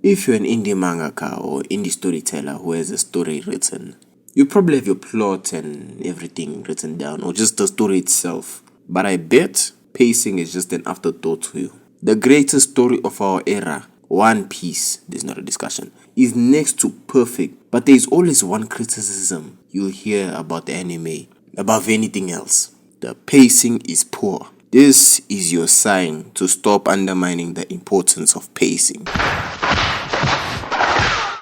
If you're an indie mangaka or indie storyteller who has a story written, you probably have your plot and everything written down, or just the story itself. But I bet pacing is just an afterthought to you. The greatest story of our era, One Piece, there's not a discussion, is next to perfect, but there's always one criticism you'll hear about the anime, above anything else. The pacing is poor. This is your sign to stop undermining the importance of pacing.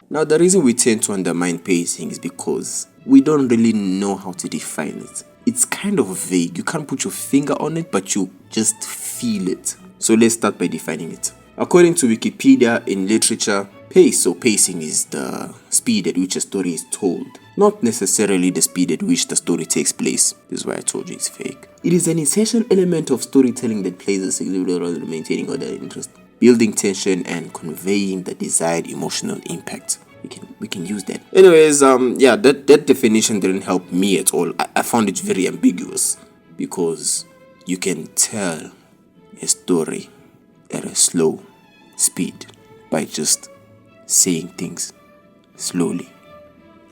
Now, the reason we tend to undermine pacing is because we don't really know how to define it. It's kind of vague. You can't put your finger on it, but you just feel it. So let's start by defining it. According to Wikipedia, in literature, pacing is the speed at which a story is told, not necessarily the speed at which the story takes place. This is why I told you it's fake. It is an essential element of storytelling that plays a significant role in maintaining order and interest, building tension, and conveying the desired emotional impact. We can use that. Anyways, that definition didn't help me at all. I found it very ambiguous because you can tell a story at a slow speed by just saying things slowly.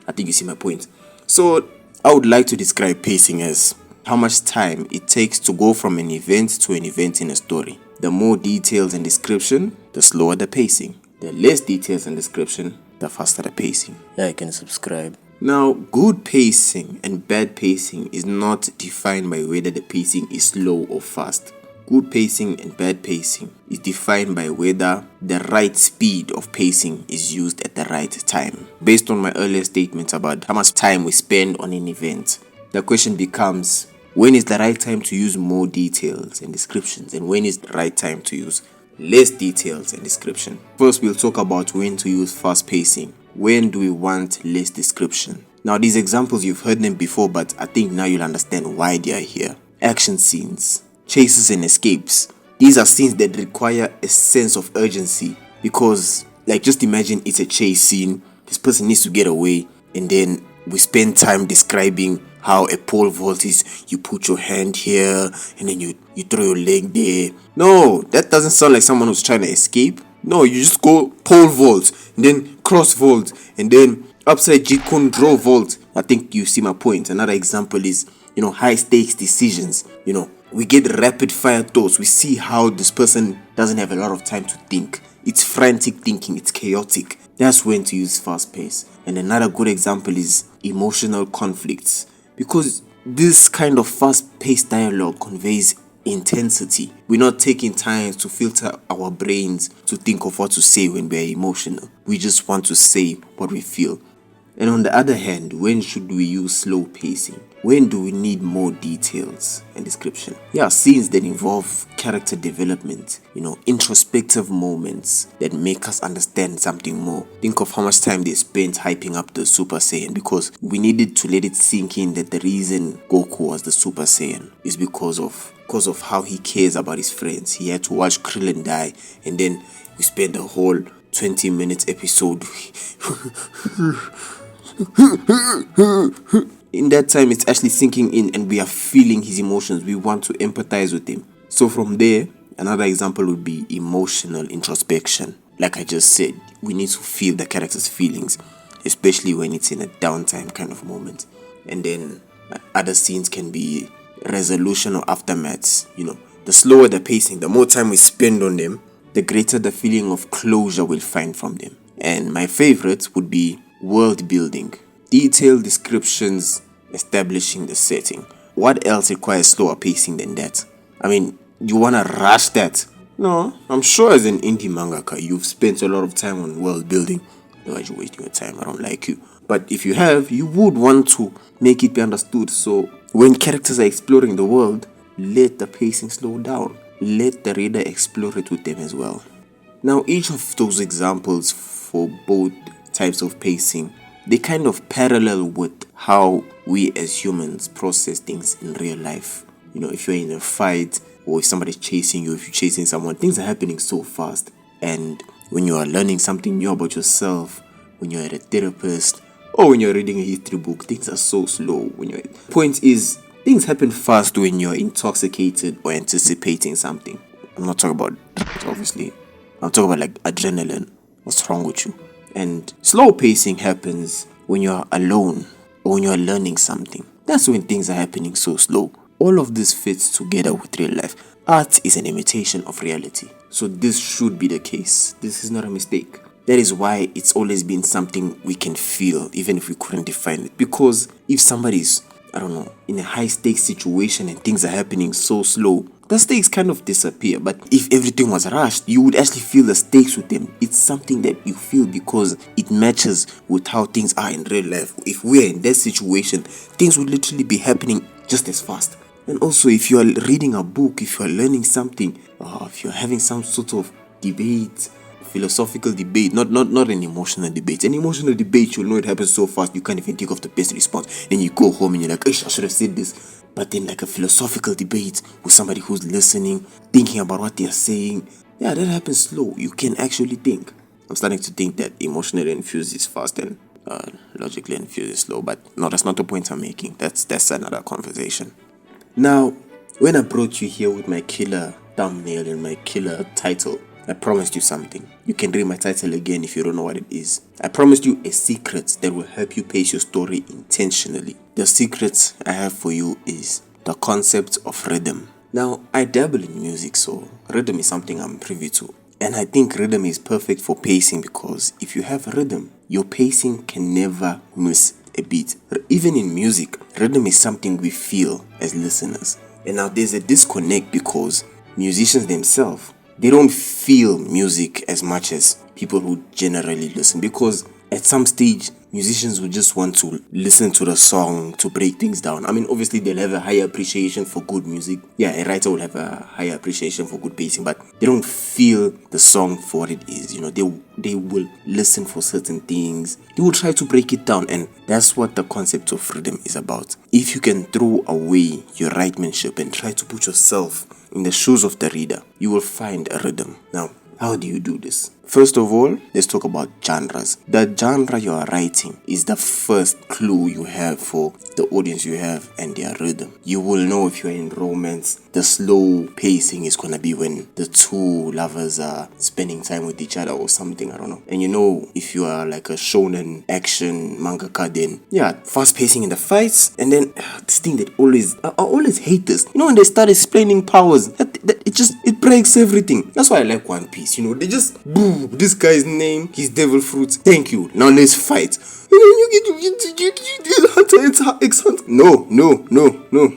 I think you see my point. So I would like to describe pacing as how much time it takes to go from an event to an event in a story. The more details and description, the slower the pacing. The less details and description, the faster the pacing. Yeah, you can subscribe. Now, good pacing and bad pacing is not defined by whether the pacing is slow or fast. Good pacing and bad pacing is defined by whether the right speed of pacing is used at the right time. Based on my earlier statements about how much time we spend on an event, the question becomes, when is the right time to use more details and descriptions, and when is the right time to use less details and description? First, we'll talk about when to use fast pacing. When do we want less description? Now, these examples, you've heard them before, but I think now you'll understand why they are here. Action scenes, chases and escapes. These are scenes that require a sense of urgency because, just imagine it's a chase scene. This person needs to get away, and then we spend time describing how a pole vault is. You put your hand here, and then you throw your leg there. No, that doesn't sound like someone who's trying to escape. No, you just go pole vault, and then cross vault, and then upside Jeet couldn't draw vault. I think you see my point. Another example is, high stakes decisions. We get rapid fire thoughts. We see how this person doesn't have a lot of time to think. It's frantic thinking. It's chaotic. That's when to use fast pace. And another good example is emotional conflicts. Because this kind of fast paced dialogue conveys intensity. We're not taking time to filter our brains to think of what to say when we're emotional. We just want to say what we feel. And on the other hand, when should we use slow pacing? When do we need more details and description? Scenes that involve character development, introspective moments that make us understand something more. Think of how much time they spent hyping up the Super Saiyan, because we needed to let it sink in that the reason Goku was the Super Saiyan is because of how he cares about his friends. He had to watch Krillin die, and then we spent the whole 20 minutes episode in that time it's actually sinking in and we are feeling his emotions. We want to empathize with him. So from there, another example would be emotional introspection. Like I just said, we need to feel the character's feelings, especially when it's in a downtime kind of moment. And then other scenes can be resolution or aftermaths. The slower the pacing, the more time we spend on them, the greater the feeling of closure we'll find from them. And my favorite would be world building. Detailed descriptions establishing the setting. What else requires slower pacing than that? I mean, you want to rush that? No, I'm sure as an indie mangaka, you've spent a lot of time on world building. Otherwise, you're wasting your time. I don't like you. But if you have, you would want to make it be understood. So when characters are exploring the world, let the pacing slow down. Let the reader explore it with them as well. Now, each of those examples for both types of pacing, they kind of parallel with how we as humans process things in real life. If you're in a fight, or if somebody's chasing you, if you're chasing someone, things are happening so fast. And when you are learning something new about yourself, when you're at a therapist, or when you're reading a history book, things are so slow. Point is, things happen fast when you're intoxicated or anticipating something. I'm not talking about that, obviously. I'm talking about like adrenaline. What's wrong with you? And slow pacing happens when you're alone or when you're learning something. That's when things are happening so slow. All of this fits together with real life. Art is an imitation of reality. So this should be the case. This is not a mistake. That is why it's always been something we can feel, even if we couldn't define it. Because if somebody's, I don't know, in a high stakes situation and things are happening so slow, the stakes kind of disappear. But if everything was rushed, you would actually feel the stakes with them. It's something that you feel because it matches with how things are in real life. If we're in that situation, things would literally be happening just as fast. And also, if you are reading a book, if you are learning something, if you're having some sort of debate, philosophical debate, not an emotional debate. An emotional debate, you'll know it happens so fast, you can't even think of the best response. Then you go home and you're like, I should have said this. But then like a philosophical debate with somebody who's listening, thinking about what they're saying, that happens slow. You can actually think. I'm starting to think that emotionally infused is fast and logically infused is slow. But no, that's not the point I'm making. That's another conversation. Now, when I brought you here with my killer thumbnail and my killer title, I promised you something. You can read my title again if you don't know what it is. I promised you a secret that will help you pace your story intentionally. The secret I have for you is the concept of rhythm. Now, I dabble in music, so rhythm is something I'm privy to. And I think rhythm is perfect for pacing because if you have rhythm, your pacing can never miss a beat. Even in music, rhythm is something we feel as listeners. And now there's a disconnect because musicians themselves, they don't feel music as much as people who generally listen, because at some stage musicians will just want to listen to the song to break things down. I mean, obviously they'll have a higher appreciation for good music. Yeah, a writer will have a higher appreciation for good pacing, but they don't feel the song for what it is. You know, they will listen for certain things. They will try to break it down, and that's what the concept of rhythm is about. If you can throw away your rightmanship and try to put yourself in the shoes of the reader, you will find a rhythm. Now, how do you do this? First of all, let's talk about genres. The genre you are writing is the first clue you have for the audience you have and their rhythm. You will know if you're in romance, the slow pacing is gonna be when the two lovers are spending time with each other or something, I don't know. And you know, if you are like a shonen action mangaka, then fast pacing in the fights. And then this thing that I always hate this. You know, when they start explaining powers, it breaks everything. That's why I like One Piece. You know, they just boom. This guy's name, his devil fruit. Thank you. Now let's fight. No.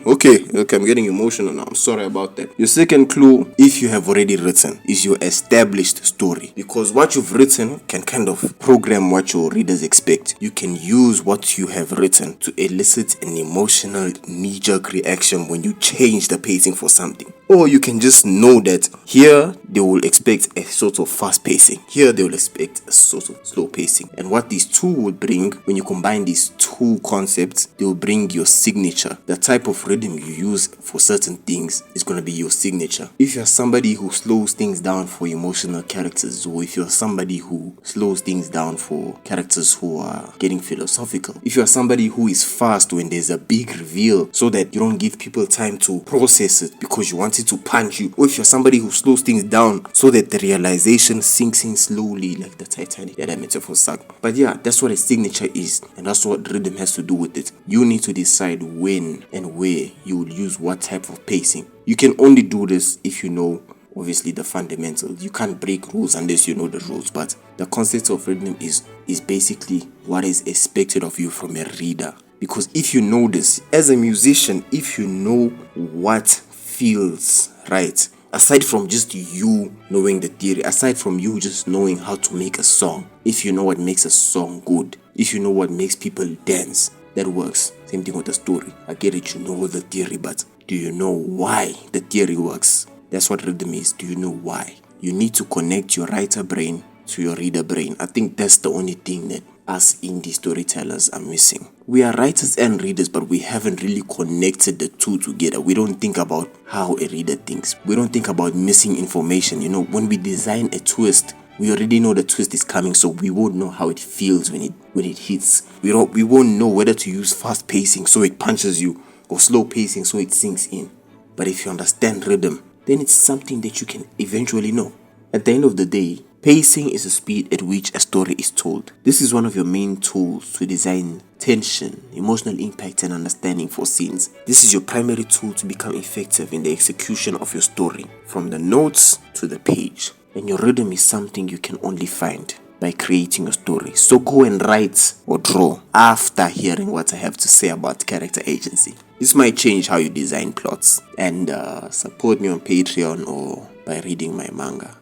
Okay, I'm getting emotional now. I'm sorry about that. Your second clue, if you have already written, is your established story. Because what you've written can kind of program what your readers expect. You can use what you have written to elicit an emotional knee-jerk reaction when you change the pacing for something. Or you can just know that here they will expect a sort of fast pacing. Here they will expect a sort of slow pacing. And what these two will bring, when you combine these two concepts, they will bring your signature. The type of rhythm you use for certain things is going to be your signature. If you're somebody who slows things down for emotional characters, or if you're somebody who slows things down for characters who are getting philosophical, if you're somebody who is fast when there's a big reveal so that you don't give people time to process it because you want it to punch you, or if you're somebody who slows things down so that the realization sinks in slowly like the Titanic. That metaphor sucked. But that's what a signature is, and that's what rhythm has to do with it. You need to decide when and where you will use what type of pacing. You can only do this if you know, obviously, the fundamentals. You can't break rules unless you know the rules, but the concept of rhythm is basically what is expected of you from a reader. Because if you know this, as a musician, if you know what feels right, aside from just you knowing the theory, aside from you just knowing how to make a song, if you know what makes a song good, if you know what makes people dance, that works. Same thing with the story. I get it, you know the theory, but do you know why the theory works? That's what rhythm is. Do you know why? You need to connect your writer brain to your reader brain. I think that's the only thing that us indie storytellers are missing. We are writers and readers, but we haven't really connected the two together. We don't think about how a reader thinks. We don't think about missing information. You know, when we design a twist, we already know the twist is coming, so we won't know how it feels when it hits. We won't know whether to use fast pacing so it punches you or slow pacing so it sinks in. But if you understand rhythm, then it's something that you can eventually know. At the end of the day, Pacing is the speed at which a story is told. This is one of your main tools to design tension, emotional impact, and understanding for scenes. This is your primary tool to become effective in the execution of your story, from the notes to the page. And your rhythm is something you can only find by creating a story. So go and write or draw after hearing what I have to say about character agency. This might change how you design plots. And support me on Patreon or by reading my manga.